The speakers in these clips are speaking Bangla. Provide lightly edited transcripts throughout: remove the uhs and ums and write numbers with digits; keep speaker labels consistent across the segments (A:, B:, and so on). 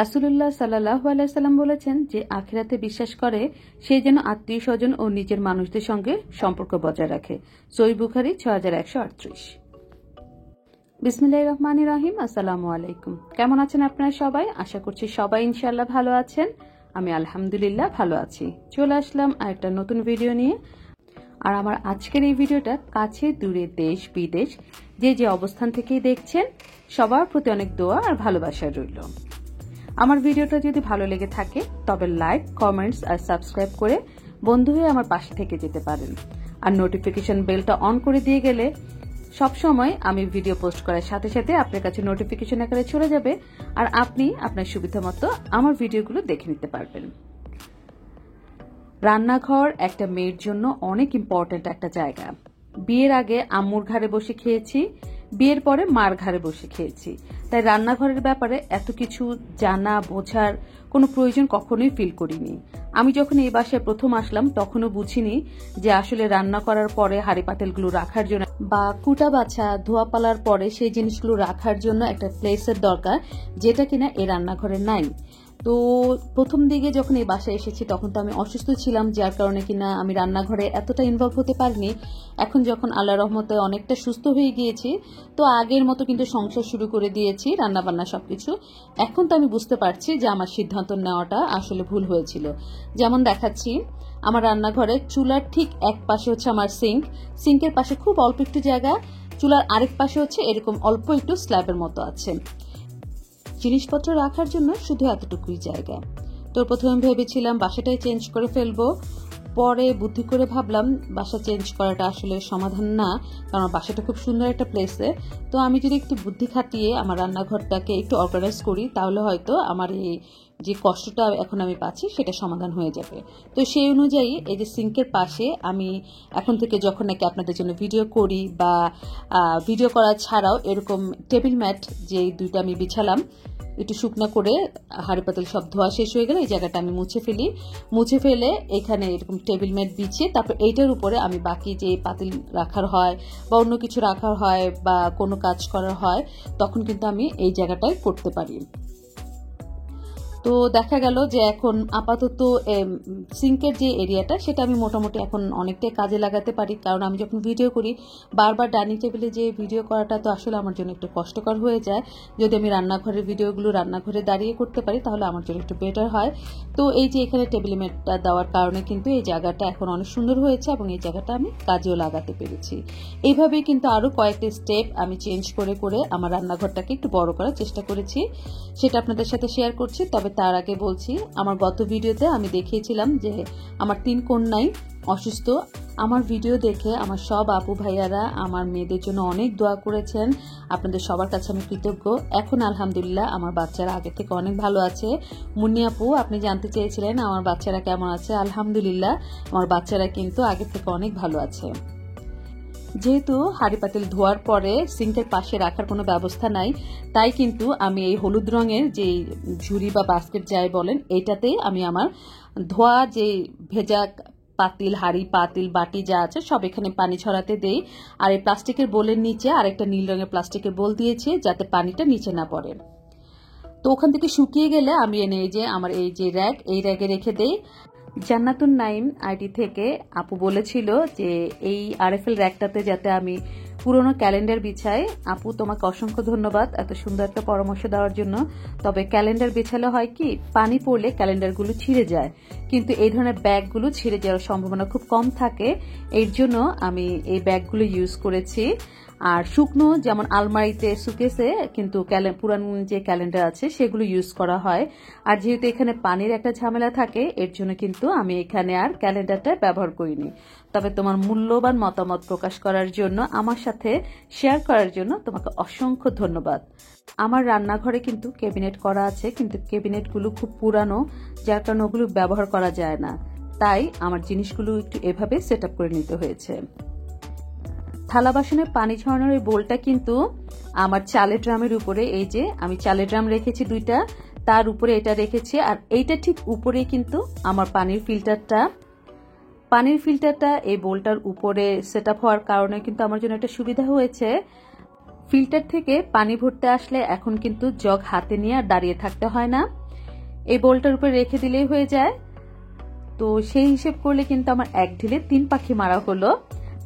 A: রাসূলুল্লাহ সাল্লাল্লাহু আলাইহি সাল্লাম বলেছেন যে আখিরাতে বিশ্বাস করে সে যেন আত্মীয় স্বজন ও নিজের মানুষদের সঙ্গে সম্পর্ক বজায় রাখে। সহিহ বুখারী 6138। বিসমিল্লাহির রহমানির রহিম। আসসালামু আলাইকুম। কেমন আছেন আপনারা সবাই? আশা করছি সবাই ইনশাআল্লাহ ভালো আছেন। আমি আলহামদুলিল্লাহ ভালো আছি। চলে আসলাম আরেকটা নতুন ভিডিও নিয়ে। আর আমার আজকের এই ভিডিওটা কাছে দূরে দেশ বিদেশ যে অবস্থান থেকেই দেখছেন সবার প্রতি অনেক দোয়া আর ভালোবাসা রইল। আমার ভিডিওটা যদি ভালো লেগে থাকে তবে লাইক, কমেন্টস আর সাবস্ক্রাইব করে বন্ধু হয়ে আমার পাশে থেকে যেতে পারেন। আর নোটিফিকেশন বেলটা অন করে দিয়ে গেলে সব সময় আমি ভিডিও পোস্ট করার সাথে সাথে আপনার কাছে নোটিফিকেশন আকারে চলে যাবে আর আপনি আপনার সুবিধা মতো আমার ভিডিওগুলো দেখে নিতে পারবেন। রান্নাঘর একটা মেয়ের জন্য অনেক ইম্পর্ট্যান্ট একটা জায়গা। বিয়ের আগে আম্মুর ঘাড়ে বসে খেয়েছি, বিয়ের পরে মার ঘাড়ে বসে খেয়েছি, তাই রান্নাঘরের ব্যাপারে এত কিছু জানা বোঝার কোনো প্রয়োজন কখনোই ফিল করিনি। আমি যখন এই বাসায় প্রথম আসলাম তখনও বুঝিনি যে আসলে রান্না করার পরে হাঁড়ি পাতিলগুলো রাখার জন্য বা কুটা বাছা ধোয়া পালার পরে সেই জিনিসগুলো রাখার জন্য একটা প্লেসের দরকার, যেটা কিনা এই রান্নাঘরে নাই। তো প্রথম দিকে যখন এই বাসায় এসেছি তখন তো আমি অসুস্থ ছিলাম, যার কারণে কিনা আমি রান্নাঘরে এতটা ইনভলভ হতে পারিনি। এখন যখন আল্লাহর রহমতে অনেকটা সুস্থ হয়ে গিয়েছি তো আগের মতো কিন্তু সংসার শুরু করে দিয়েছি, রান্নাবান্না সবকিছু। এখন তো আমি বুঝতে পারছি যে আমার সিদ্ধান্ত নেওয়াটা আসলে ভুল হয়েছিল। যেমন দেখাচ্ছি, আমার রান্নাঘরে চুলার ঠিক এক পাশে হচ্ছে আমার সিঙ্কের পাশে খুব অল্প একটু জায়গা, চুলার আরেক পাশে হচ্ছে এরকম অল্প একটু স্ল্যাবের মতো আছে জিনিসপত্র রাখার জন্য, শুধু এতটুকুই জায়গা। তো প্রথমে ভেবেছিলাম বাসাটাই চেঞ্জ করে ফেলবো, পরে বুদ্ধি করে ভাবলাম বাসা চেঞ্জ করাটা আসলে সমাধান না, কারণ বাসাটা খুব সুন্দর একটা প্লেসে। তো আমি যদি একটু বুদ্ধি খাটিয়ে আমার রান্নাঘরটাকে একটু অর্গানাইজ করি তাহলে হয়তো আমার এই যে কষ্টটা এখন আমি পাচ্ছি সেটা সমাধান হয়ে যাবে। তো সেই অনুযায়ী এই যে সিঙ্কের পাশে আমি এখন থেকে যখন নাকি আপনাদের জন্য ভিডিও করি বা ভিডিও করা ছাড়াও এরকম টেবিল ম্যাট যে দুইটা আমি বিছালাম, একটু শুকনা করে হাঁড়ি পাতিল সব ধোয়া শেষ হয়ে গেলে এই জায়গাটা আমি মুছে ফেলে এখানে এরকম টেবিল ম্যাট বিছিয়ে তারপর এইটার উপরে আমি বাকি যে পাতিল রাখার হয় বা অন্য কিছু রাখার হয় বা কোনো কাজ করার হয় তখন কিন্তু আমি এই জায়গাটায় করতে পারি। তো দেখা গেল যে এখন আপাতত সিঙ্কের যে এরিয়াটা সেটা আমি মোটামুটি এখন অনেকটাই কাজে লাগাতে পারি, কারণ আমি যখন ভিডিও করি বারবার ডাইনিং টেবিলে যে ভিডিও করাটা তো আসলে আমার জন্য একটু কষ্টকর হয়ে যায়। যদি আমি রান্নাঘরের ভিডিওগুলো রান্নাঘরে দাঁড়িয়ে করতে পারি তাহলে আমার জন্য একটু বেটার হয়। তো এই যে এখানে টেবিল ম্যাটটা দেওয়ার কারণে কিন্তু এই জায়গাটা এখন অনেক সুন্দর হয়েছে এবং এই জায়গাটা আমি কাজেও লাগাতে পেরেছি। এইভাবেই কিন্তু আরো কয়েকটা স্টেপ আমি চেঞ্জ করে করে আমার রান্নাঘরটাকে একটু বড় করার চেষ্টা করেছি, সেটা আপনাদের সাথে শেয়ার করছি। তবে তার আগে বলছি, আমার গত ভিডিওতে আমি দেখিয়েছিলাম যে আমার 3 কন্যাই অসুস্থ। আমার ভিডিও দেখে আমার সব আপু ভাইয়ারা আমার মেয়েদের জন্য অনেক দোয়া করেছেন, আপনাদের সবার কাছে আমি কৃতজ্ঞ। এখন আলহামদুলিল্লাহ আমার বাচ্চারা আগে থেকে অনেক ভালো আছে। মুন্নি আপু, আপনি জানতে চেয়েছিলেন আমার বাচ্চারা কেমন আছে। আলহামদুলিল্লাহ আমার বাচ্চারা কিন্তু আগে থেকে অনেক ভালো আছে। যেহেতু হাঁড়ি পাতিল ধোয়ার পরে সিঙ্কের পাশে রাখার কোনো ব্যবস্থা নাই, তাই কিন্তু আমি এই হলুদ রঙের যে ঝুড়ি বা বাস্কেট যাই বলেন এইটাতেই আমি আমার ধোয়া যে ভেজা পাতিল, হাঁড়ি পাতিল বাটি যা আছে সব এখানে পানি ছড়াতে দেই। আর এই প্লাস্টিকের বোলের নিচে আরেকটা নীল রঙের প্লাস্টিকের বোল দিয়েছি যাতে পানিটা নিচে না পড়ে। তো ওখান থেকে শুকিয়ে গেলে আমি এনে এই যে আমার এই যে র্যাক, এই র্যাকে রেখে দেই। জান্নাতুন নাইম আইডি থেকে আপু বলেছিল যে এই আরএফএল র্যাকটাতে যাতে আমি পুরনো ক্যালেন্ডার বিছাই। আপু, তোমাকে অসংখ্য ধন্যবাদ এত সুন্দর একটা পরামর্শ দেওয়ার জন্য। তবে ক্যালেন্ডার বিছালে হয় কি, পানি পড়লে ক্যালেন্ডারগুলো ছিঁড়ে যায়, কিন্তু এই ধরনের ব্যাগগুলো ছিঁড়ে যাওয়ার সম্ভাবনা খুব কম থাকে। এর জন্য আমি এই ব্যাগগুলো ইউজ করেছি। আর শুকনো যেমন আলমারিতে সুকেসে কিন্তু পুরানো যে ক্যালেন্ডার আছে সেগুলো ইউজ করা হয়। আর যেহেতু এখানে পানির একটা ঝামেলা থাকে এর জন্য কিন্তু আমি এখানে আর ক্যালেন্ডারটা ব্যবহার করিনি। তবে তোমার মূল্যবান মতামত প্রকাশ করার জন্য, আমার সাথে শেয়ার করার জন্য তোমাকে অসংখ্য ধন্যবাদ। আমার রান্নাঘরে কিন্তু ক্যাবিনেট করা আছে, কিন্তু ক্যাবিনেটগুলো খুব পুরানো, যার কারণে ওগুলো ব্যবহার করা যায় না, তাই আমার জিনিসগুলো একটু এভাবে সেট আপ করে নিতে হয়েছে। থালা বাসনের পানি ঝরানোর এই বোলটা কিন্তু আমার চালের ড্রামের উপরে, এই যে আমি চালের ড্রাম রেখেছি দুইটা, তার উপরে এটা রেখেছি। আর এইটা ঠিক উপরে কিন্তু আমার পানির ফিল্টারটা এই বোলটার উপরে সেট আপ হওয়ার কারণে কিন্তু আমার জন্য একটা সুবিধা হয়েছে। ফিল্টার থেকে পানি ভরতে আসলে এখন কিন্তু জগ হাতে নিয়ে আর দাঁড়িয়ে থাকতে হয় না। এই বোলটার উপরে রেখে দিলেই হয়ে যায়। তো সেই হিসেব করলে কিন্তু আমার এক ঢিলে 3 পাখি মারা হলো।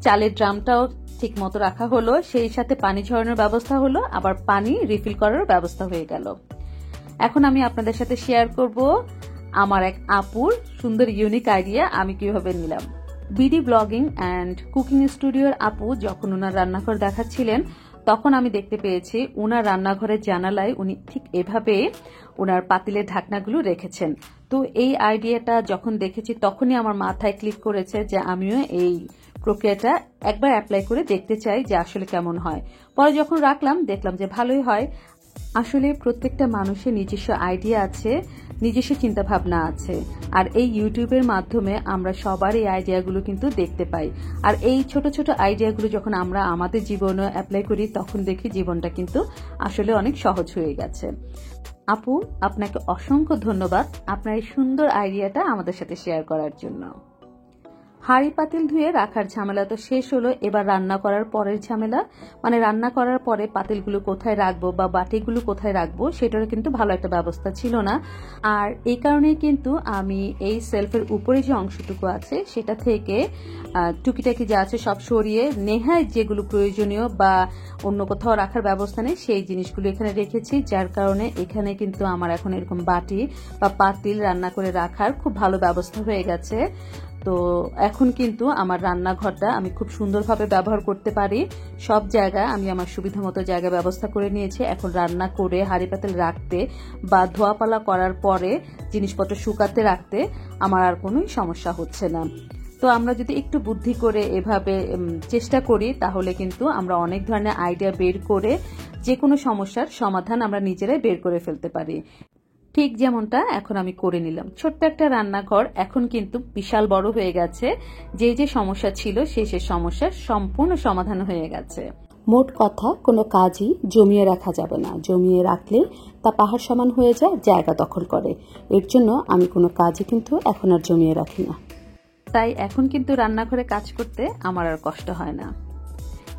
A: চালের ড্রামটাও ঠিক মতো রাখা হলো, সেই সাথে পানি ঝরানোর ব্যবস্থা হলো, আবার পানি রিফিল করার ব্যবস্থা হয়ে গেল। এখন আমি আপনাদের সাথে শেয়ার করব আমার এক আপুর সুন্দর ইউনিক আইডিয়া আমি কিভাবে নিলাম। বিডি ব্লগিং অ্যান্ড কুকিং স্টুডিওর আপু যখন ওনার রান্নাঘর দেখাচ্ছিলেন, তখন আমি দেখতে পেয়েছি ওনার রান্নাঘরের জানালায় উনি ঠিক এভাবে ওনার পাতিলের ঢাকনাগুলো রেখেছেন। তো এই আইডিয়াটা যখন দেখেছি তখনই আমার মাথায় ক্লিক করেছে যে আমিও এই প্রক্রিয়াটা একবার অ্যাপ্লাই করে দেখতে চাই যে আসলে কেমন হয়। পরে যখন রাখলাম দেখলাম যে ভালোই হয়। আসলে প্রত্যেকটা মানুষের নিজস্ব আইডিয়া আছে, নিজস্ব চিন্তা ভাবনা আছে, আর এই ইউটিউবের মাধ্যমে আমরা সবার এই আইডিয়াগুলো কিন্তু দেখতে পাই। আর এই ছোট ছোট আইডিয়াগুলো যখন আমরা আমাদের জীবনে অ্যাপ্লাই করি তখন দেখি জীবনটা কিন্তু আসলে অনেক সহজ হয়ে গেছে। আপু, আপনাকে অসংখ্য ধন্যবাদ আপনার এই সুন্দর আইডিয়াটা আমাদের সাথে শেয়ার করার জন্য। হাঁড়ি পাতিল ধুয়ে রাখার ঝামেলা তো শেষ হলো, এবার রান্না করার পরের ঝামেলা, মানে রান্না করার পরে পাতিলগুলো কোথায় রাখবো বা বাটিগুলো কোথায় রাখবো সেটারও কিন্তু ভালো একটা ব্যবস্থা ছিল না। আর এই কারণেই কিন্তু আমি এই সেলফের উপরে যে অংশটুকু আছে সেটা থেকে টুকিটাকি যা আছে সব সরিয়ে নেহায় যেগুলো প্রয়োজনীয় বা অন্য কোথাও রাখার ব্যবস্থা নেই সেই জিনিসগুলো এখানে রেখেছি, যার কারণে এখানে কিন্তু আমার এখন এরকম বাটি বা পাতিল রান্না করে রাখার খুব ভালো ব্যবস্থা হয়ে গেছে। তো এখন কিন্তু আমার রান্নাঘরটা আমি খুব সুন্দরভাবে ব্যবহার করতে পারি। সব জায়গায় আমি আমার সুবিধা মতো জায়গা ব্যবস্থা করে নিয়েছি। এখন রান্না করে হাঁড়ি পাতিল রাখতে বা ধোয়াপালা করার পরে জিনিসপত্র শুকাতে রাখতে আমার আর কোনো সমস্যা হচ্ছে না। তো আমরা যদি একটু বুদ্ধি করে এভাবে চেষ্টা করি তাহলে কিন্তু আমরা অনেক ধরনের আইডিয়া বের করে যে কোনো সমস্যার সমাধান আমরা নিজেরাই বের করে ফেলতে পারি। ঠিক যেমনটা এখন আমি করে নিলাম। ছোট্ট একটা রান্নাঘর এখন কিন্তু বিশাল বড় হয়ে গেছে। যে যে সমস্যা ছিল সেই সমস্যার সম্পূর্ণ সমাধান হয়ে গেছে।
B: মোট কথা, কোনো কাজই জমিয়ে রাখা যাবে না। জমিয়ে রাখলে তা পাহাড় সমান হয়ে যায়, জায়গা দখল করে। এর জন্য আমি কোনো কাজই কিন্তু এখন আর জমিয়ে রাখি না।
A: তাই এখন কিন্তু রান্নাঘরে কাজ করতে আমার আর কষ্ট হয় না।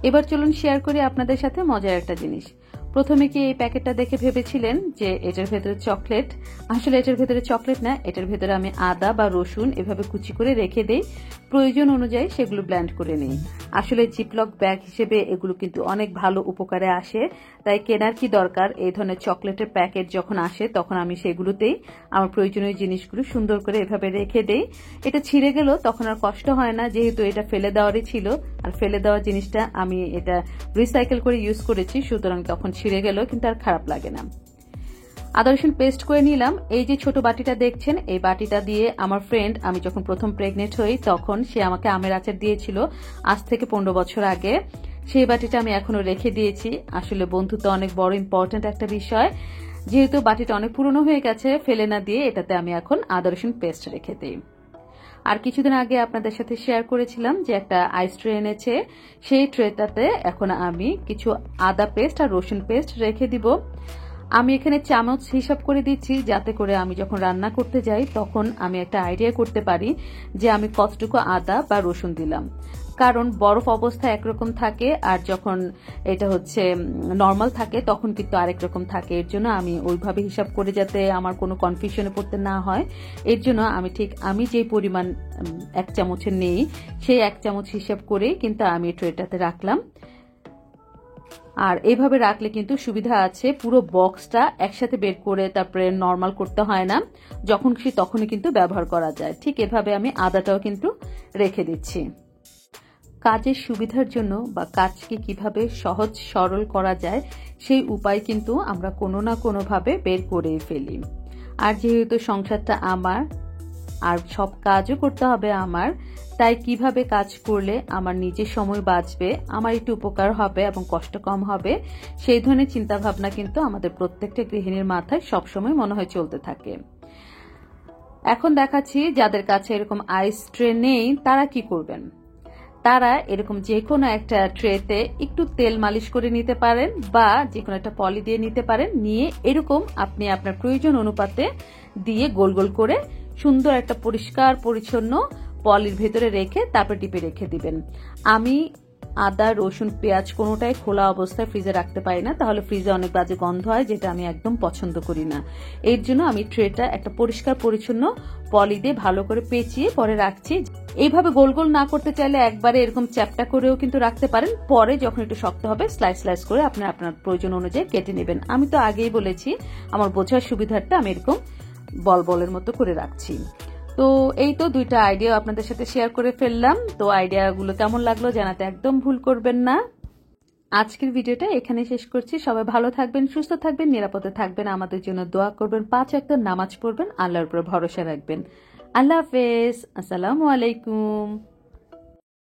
A: এবার চলুন শেয়ার করি আপনাদের সাথে মজার একটা জিনিস। প্রথমে কি এই প্যাকেটটা দেখে ভেবেছিলেন যে এটার ভেতরে চকলেট? আসলে এটার ভেতরে চকলেট না, এটার ভেতরে আমি আদা বা রসুন এভাবে কুচি করে রেখে দেই, প্রয়োজন অনুযায়ী সেগুলো ব্লেন্ড করে নিই। আসলে জিপলক ব্যাগ হিসেবে এগুলো কিন্তু অনেক ভালো উপকারে আসে, তাই কেনার কি দরকার? এই ধরনের চকলেটের প্যাকেট যখন আসে তখন আমি সেগুলোতেই আমার প্রয়োজনীয় জিনিসগুলো সুন্দর করে এভাবে রেখে দেই। এটা ছিঁড়ে গেল তখন আর কষ্ট হয় না, যেহেতু এটা ফেলে দেওয়ারই ছিল, আর ফেলে দেওয়ার জিনিসটা আমি এটা রিসাইকেল করে ইউজ করেছি, সুতরাং তখন ছিঁড়ে গেল কিন্তু আর খারাপ লাগে না। আদা রসুন পেস্ট করে নিলাম। এই যে ছোট বাটিটা দেখছেন, এই বাটিটা দিয়ে আমার ফ্রেন্ড, আমি যখন প্রথম প্রেগনেন্ট হই তখন সে আমাকে আমের আচার দিয়েছিল আজ থেকে 15 বছর আগে। সেই বাটিটা আমি এখনো রেখে দিয়েছি। আসলে বন্ধুত্ব অনেক বড় ইম্পর্টেন্ট একটা বিষয়। যেহেতু বাটিটা অনেক পুরনো হয়ে গেছে, ফেলে না দিয়ে এটাতে আমি এখন আদা রসুন পেস্ট রেখে দিই। আর কিছুদিন আগে আপনাদের সাথে শেয়ার করেছিলাম যে একটা আইস ট্রে এনেছে, সেই ট্রেটাতে এখন আমি কিছু আদা পেস্ট আর রসুন পেস্ট রেখে দিব। আমি এখানে চামচ হিসাব করে দিচ্ছি যাতে করে আমি যখন রান্না করতে যাই তখন আমি একটা আইডিয়া করতে পারি যে আমি কতটুকু আদা বা রসুন দিলাম। কারণ বরফ অবস্থা একরকম থাকে আর যখন এটা হচ্ছে নর্মাল থাকে তখন কিন্তু আরেক রকম থাকে। এর জন্য আমি ওইভাবে হিসাব করে যাতে আমার কোনো কনফিউশনে পড়তে না হয়, এর জন্য আমি যে পরিমাণ 1 চামচের নেই সেই 1 চামচ হিসাব করে কিন্তু আমি ট্রেটাতে রাখলাম। আর এইভাবে রাখলে কিন্তু সুবিধা আছে, পুরো বক্সটা একসাথে বের করে তারপরে নর্মাল করতে হয় না, যখন খুশি তখনই কিন্তু ব্যবহার করা যায়। ঠিক এভাবে আমি আদাটাও কিন্তু রেখে দিচ্ছি। কাজের সুবিধার জন্য বা কাজকে কিভাবে সহজ সরল করা যায় সেই উপায় কিন্তু আমরা কোনো না কোনোভাবে বের করেই ফেলি। আর যেহেতু সংসারটা আমার আর সব কাজও করতে হবে আমার, তাই কিভাবে কাজ করলে আমার নিজের সময় বাঁচবে, আমার একটু উপকার হবে এবং কষ্ট কম হবে, সেই ধরনের চিন্তা ভাবনা কিন্তু আমাদের প্রত্যেকটা গৃহিণীর মাথায় সবসময় মনে হয় চলতে থাকে। এখন দেখাচ্ছি যাদের কাছে এরকম আইস ট্রে নেই তারা কি করবেন। তারা এরকম যে কোনো একটা ট্রেতে একটু তেল মালিশ করে নিতে পারেন বা যে কোনো একটা পলি দিয়ে নিতে পারেন, নিয়ে এরকম আপনি আপনার প্রয়োজন অনুপাতে দিয়ে গোল গোল করে সুন্দর একটা পরিষ্কার পরিচ্ছন্ন পলির ভেতরে রেখে তারপর টিপে রেখে দিবেন। আমি আদা, রসুন, পেঁয়াজ কোনোটাই খোলা অবস্থায় ফ্রিজে রাখতে পারি না, তাহলে ফ্রিজে অনেক বাজে গন্ধ হয়, যেটা আমি একদম পছন্দ করি না। এর জন্য আমি ট্রেটা একটা পরিষ্কার পরিচ্ছন্ন পলি দিয়ে ভালো করে পেঁচিয়ে পরে রাখছি। এইভাবে গোল গোল না করতে চাইলে একবারে এরকম চ্যাপটা করেও কিন্তু রাখতে পারেন। পরে যখন একটু শক্ত হবে স্লাইস স্লাইস করে আপনি আপনার প্রয়োজন অনুযায়ী কেটে নেবেন। আমি তো আগেই বলেছি আমার বোঝার সুবিধার্থে আমি এরকম বল বলের মতো করে রাখছি। তো এই তো দুইটা আইডিয়া আপনাদের সাথে শেয়ার করে ফেললাম। তো আইডিয়াগুলো কেমন লাগলো জানাতে একদম ভুল করবেন না। আজকের ভিডিওটা এখানে শেষ করছি। সবাই ভালো থাকবেন, সুস্থ থাকবেন, নিরাপদে থাকবেন, আমাদের জন্য দোয়া করবেন, 5 ওয়াক্ত নামাজ পড়বেন, আল্লাহর উপর ভরসা রাখবেন। আল্লাহ হাফেজ, আসসালামু আলাইকুম।